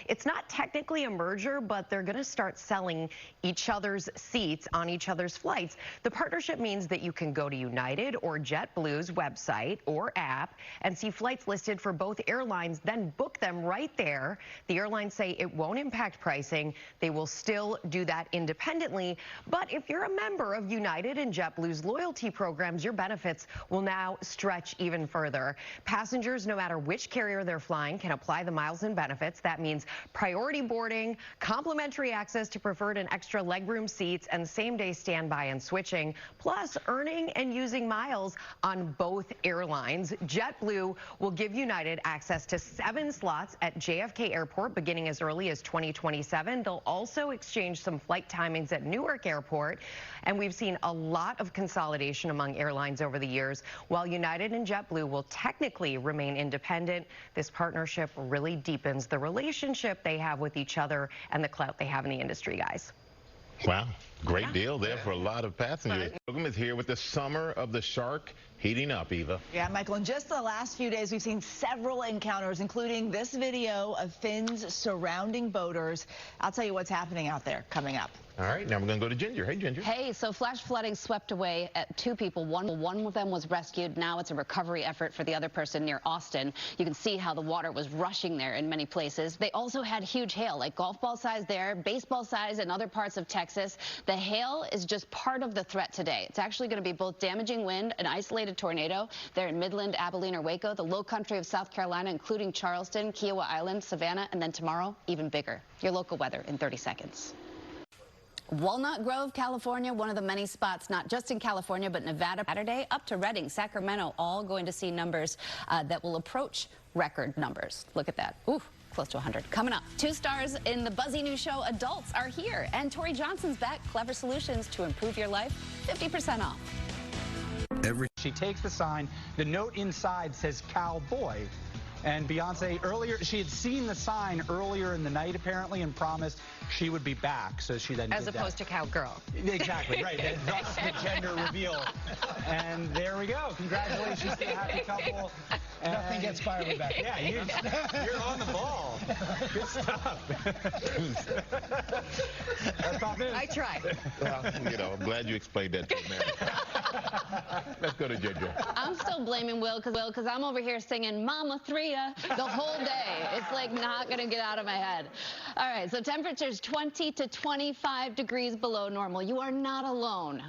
It's not technically a merger, but they're going to start selling each other's seats on each other's flights. The partnership means that you can go to United or JetBlue's website or app and see flights listed for both airlines, then book them right there. The airlines say it won't impact pricing. They will still do that independently. But if you're a member of United and JetBlue's loyalty programs, your benefits will now stretch even further. Passengers, no matter which carrier they're flying, can apply the miles and benefits. That means priority boarding, complimentary access to preferred and extra legroom seats, and same-day standby and switching, plus earning and using miles on both airlines. JetBlue will give United access to 7 slots at JFK Airport beginning as early as 2027. They'll also exchange some flight timings at Newark Airport, and we've seen a lot of consolidation among airlines over the years. While United and JetBlue will technically remain independent, this partnership really deepens the relationship they have with each other and the clout they have in the industry, guys. Wow, great deal there for a lot of passengers. The program is here with the summer of the shark heating up, Eva. Yeah, Michael, in just the last few days, we've seen several encounters, including this video of fins surrounding boaters. I'll tell you what's happening out there coming up. All right, now we're going to go to Ginger. Hey, Ginger. Hey, so flash flooding swept away 2 people. One of them was rescued. Now it's a recovery effort for the other person near Austin. You can see how the water was rushing there in many places. They also had huge hail, like golf ball size there, baseball size in other parts of Texas. The hail is just part of the threat today. It's actually going to be both damaging wind, an isolated tornado there in Midland, Abilene, or Waco, the low country of South Carolina, including Charleston, Kiowa Island, Savannah, and then tomorrow, even bigger. Your local weather in 30 seconds. Walnut Grove, California, one of the many spots, not just in California, but Nevada. Saturday, up to Redding, Sacramento, all going to see numbers that will approach record numbers. Look at that. Ooh, close to 100. Coming up, 2 stars in the buzzy new show Adults are here. And Tori Johnson's back. Clever solutions to improve your life. 50% off. She takes the sign. The note inside says cowboy. And Beyonce earlier, she had seen the sign earlier in the night apparently and promised she would be back. So she then As opposed to cowgirl. Exactly, right. And thus the gender reveal. And there we go. Congratulations to the happy couple. And nothing gets fired, Rebecca. Yeah, you're on the ball. Good stuff. I tried. Well, you know, I'm glad you explained that to me. Let's go to Ginger. I'm still blaming Will because I'm over here singing Mama Threa the whole day. It's like not going to get out of my head. All right, so temperatures 20 to 25 degrees below normal. You are not alone.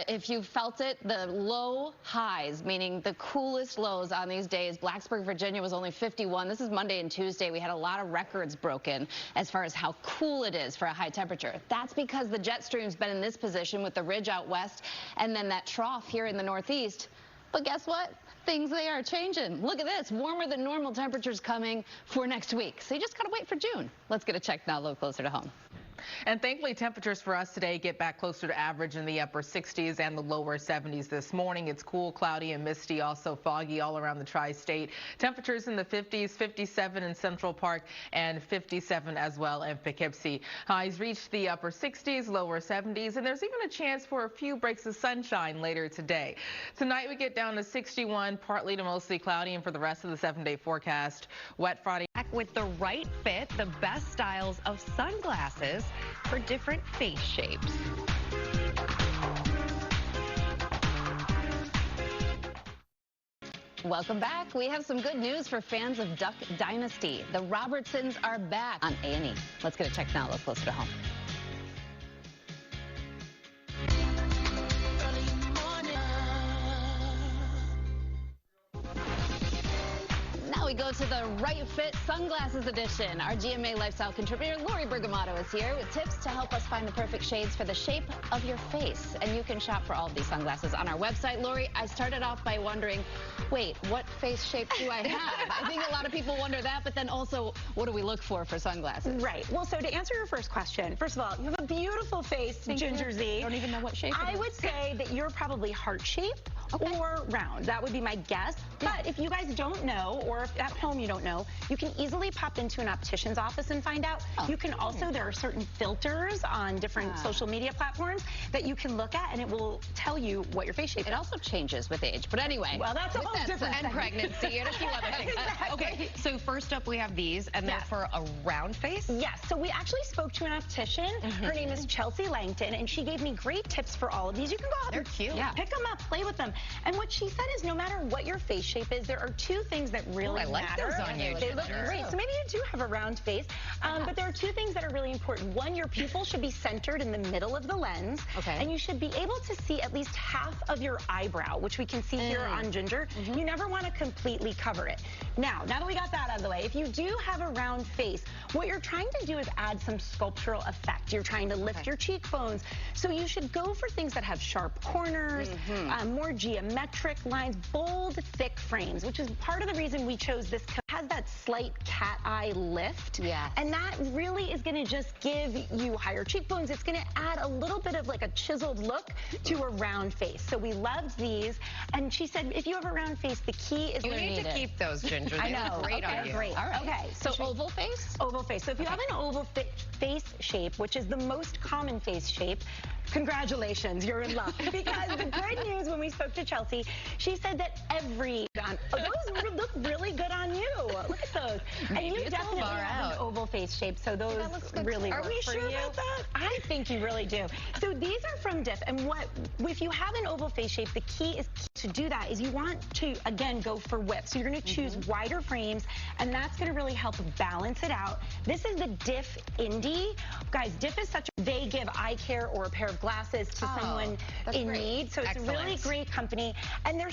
If you felt it, the low highs, meaning the coolest lows on these days, Blacksburg, Virginia was only 51. This is Monday and Tuesday. We had a lot of records broken as far as how cool it is for a high temperature. That's because the jet stream's been in this position with the ridge out west and then that trough here in the northeast. But guess what? Things, they are changing. Look at this. Warmer than normal temperatures coming for next week. So you just got to wait for June. Let's get a check now a little closer to home. And thankfully, temperatures for us today get back closer to average in the upper 60s and the lower 70s this morning. It's cool, cloudy, and misty, also foggy all around the tri-state. Temperatures in the 50s, 57 in Central Park, and 57 as well in Poughkeepsie. Highs reach the upper 60s, lower 70s, and there's even a chance for a few breaks of sunshine later today. Tonight, we get down to 61, partly to mostly cloudy, and for the rest of the 7-day forecast, wet Friday. With the right fit, the best styles of sunglasses for different face shapes. Welcome back. We have some good news for fans of Duck Dynasty. The Robertsons are back on A&E. Let's get a check now a little closer to home. We go to the Right Fit Sunglasses Edition. Our GMA lifestyle contributor, Lori Bergamato, is here with tips to help us find the perfect shades for the shape of your face. And you can shop for all of these sunglasses on our website. Lori, I started off by wondering, wait, what face shape do I have? I think a lot of people wonder that, but then also, what do we look for sunglasses? Right. Well, so to answer your first question, first of all, you have a beautiful face, Ginger Zee. I don't even know what shape it is. I would say that you're probably heart-shaped or round. That would be my guess. But if you guys don't know, or if at home you don't know, you can easily pop into an optician's office and find out. You can also, there are certain filters on different social media platforms that you can look at, and it will tell you what your face shape is. It also changes with age, but anyway. Well, that's a whole different and thing. pregnancy and a few other things. Exactly. Okay, so first up we have these, and they're for a round face? Yes, so we actually spoke to an optician. Her name is Chelsea Langton, and she gave me great tips for all of these. You can go out They're cute. pick them up, play with them. And what she said is no matter what your face shape is, there are two things that really matter. I like those on you. They look great. So maybe you do have a round face, but there are two things that are really important. One, your pupil should be centered in the middle of the lens, and you should be able to see at least half of your eyebrow, which we can see here on Ginger. You never want to completely cover it. Now that we got that out of the way, if you do have a round face, what you're trying to do is add some sculptural effect. You're trying to lift your cheekbones. So you should go for things that have sharp corners, more geometric lines, bold, thick frames, which is part of the reason we chose this. It has that slight cat eye lift. And that really is going to just give you higher cheekbones. It's going to add a little bit of like a chiseled look to a round face. So we loved these. And she said, if you have a round face, the key is you need to keep those, Ginger. I know. Great on you. Great. All right. Okay. So oval face? Oval face. So if you have an oval face shape, which is the most common face shape, congratulations, you're in luck. Because the good news when we spoke to Chelsea, she said that those look really good on you. Look at those. Maybe and you definitely have an oval face shape, so those really work for you. Are we sure about that? I think you really do. So these are from Diff, and if you have an oval face shape, the key is to do that is you want to, again, go for width. So you're going to choose wider frames, and that's going to really help balance it out. This is the Diff Indie. Guys, Diff is they give eye care or a pair of glasses to someone in need. So it's a really great company. And they're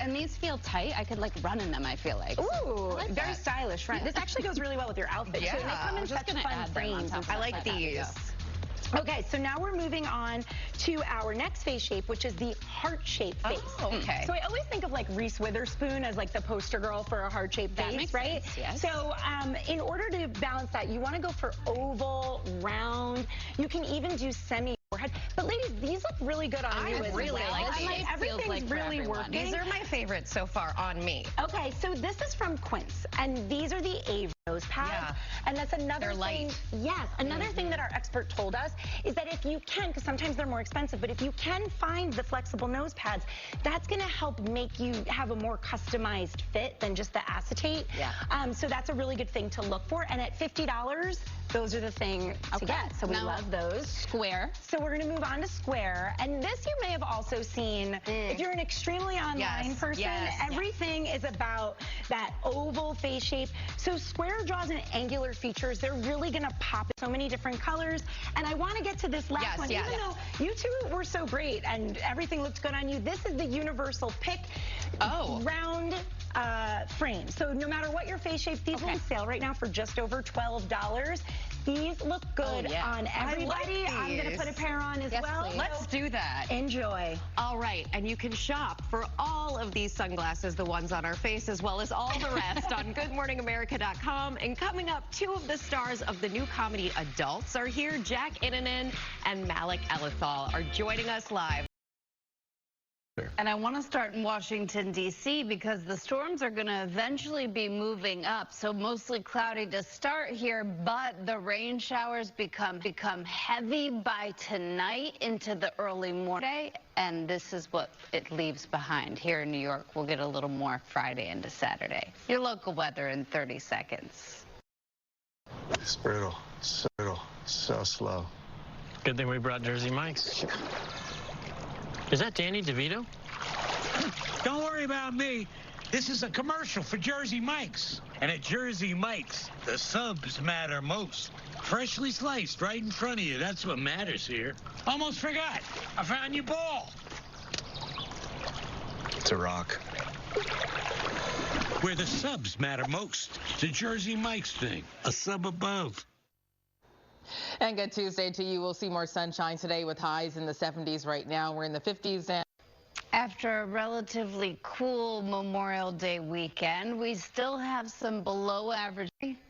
and these feel tight. I could like run in them, I feel like. Ooh, like very stylish, right? This actually goes really well with your outfit. So they come in such fun frames. I like these. Okay, so now we're moving on to our next face shape, which is the heart-shaped face. Okay. So I always think of like Reese Witherspoon as like the poster girl for a heart-shaped face, right? Sense, yes. So in order to balance that, you want to go for oval, round. You can even do semi-forehead. But ladies, these look really good on you as well. Like these. Everything's really working. These are my favorites so far on me. Okay, so this is from Quince, and these are the A nose pads. And that's another thing. Yes, another thing that our expert told us is that if you can, because sometimes they're more expensive, but if you can find the flexible nose pads, that's going to help make you have a more customized fit than just the acetate. So that's a really good thing to look for. And at $50, those are the thing to get. So we love those. Square. So we're going to move on to square. And this you may have also seen, if you're an extremely online person, everything is about that oval face shape. So square draws in angular features. They're really going to pop in so many different colors. And I want to get to this last one. Even though you two were so great and everything looked good on you, this is the universal pick round frame. So no matter what your face shape, these are on sale right now for just over $12. These look good on everybody. I'm going to put a pair on as well. Please. Let's do that. Enjoy. All right, and you can shop for all of these sunglasses, the ones on our face, as well as all the rest on GoodMorningAmerica.com. And coming up, two of the stars of the new comedy Adults are here. Jack Innanen and Malik Elithal are joining us live. And I want to start in Washington, D.C. because the storms are going to eventually be moving up. So mostly cloudy to start here, but the rain showers become heavy by tonight into the early morning. And this is what it leaves behind. Here in New York, we'll get a little more Friday into Saturday. Your local weather in 30 seconds. It's brutal, so slow. Good thing we brought Jersey Mike's. Is that Danny DeVito? Don't worry about me. This is a commercial for Jersey Mike's. And at Jersey Mike's, the subs matter most. Freshly sliced right in front of you. That's what matters here. Almost forgot. I found your ball. It's a rock. Where the subs matter most. The Jersey Mike's thing. A sub above. And good Tuesday to you. We'll see more sunshine today with highs in the 70s right now. We're in the 50s. And after a relatively cool Memorial Day weekend, we still have some below average.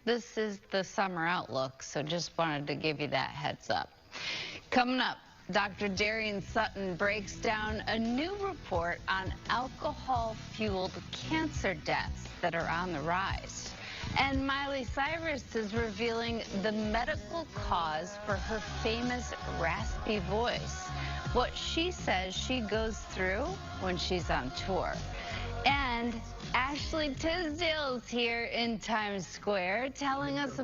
This is the summer outlook, so just wanted to give you that heads up. Coming up, Dr. Darian Sutton breaks down a new report on alcohol-fueled cancer deaths that are on the rise. And Miley Cyrus is revealing the medical cause for her famous raspy voice, what she says she goes through when she's on tour. And Ashley Tisdale's here in Times Square telling us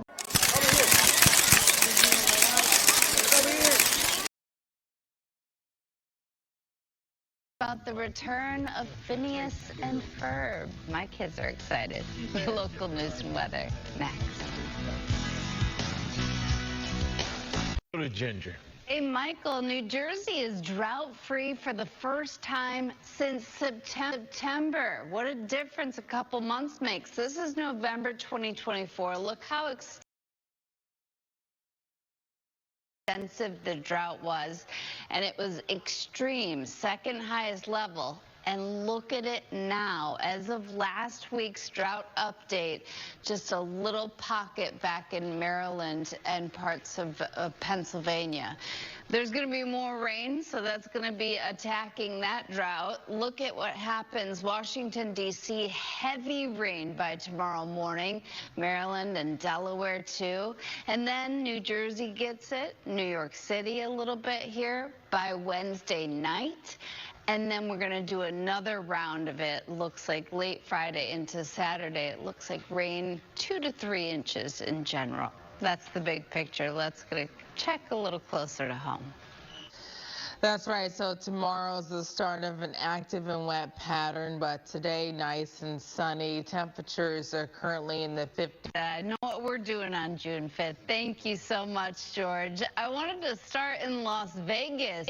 about the return of Phineas and Ferb. My kids are excited. Local news and weather next. Go to Ginger. Hey, Michael, New Jersey is drought-free for the first time since September. What a difference a couple months makes. This is November 2024. Look how extensive the drought was, and it was extreme, second highest level. And look at it now. As of last week's drought update, just a little pocket back in Maryland and parts of Pennsylvania. There's going to be more rain, so that's going to be attacking that drought. Look at what happens. Washington, D.C., heavy rain by tomorrow morning. Maryland and Delaware, too. And then New Jersey gets it. New York City a little bit here by Wednesday night. And then we're going to do another round of it. Looks like late Friday into Saturday. It looks like rain 2 to 3 inches in general. That's the big picture. Let's check a little closer to home. That's right. So tomorrow's the start of an active and wet pattern, but today nice and sunny. Temperatures are currently in the 50s. I know what we're doing on June 5th. Thank you so much, George. I wanted to start in Las Vegas,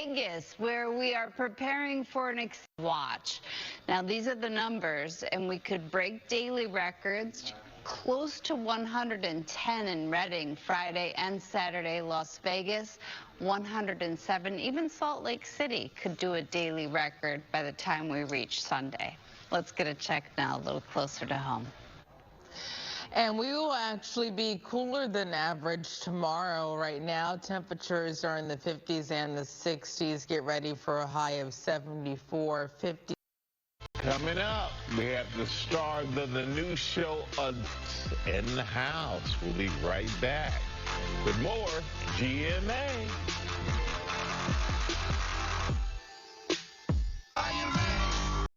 where we are preparing for an watch. Now, these are the numbers, and we could break daily records. Close to 110 in Redding Friday and Saturday. Las Vegas 107. Even Salt Lake City could do a daily record by the time we reach Sunday. Let's get a check now a little closer to home. And we will actually be cooler than average tomorrow. Right now, temperatures are in the 50s and the 60s. Get ready for a high of 74, 50. Coming up, we have the star of the new show in the house. We'll be right back with more GMA.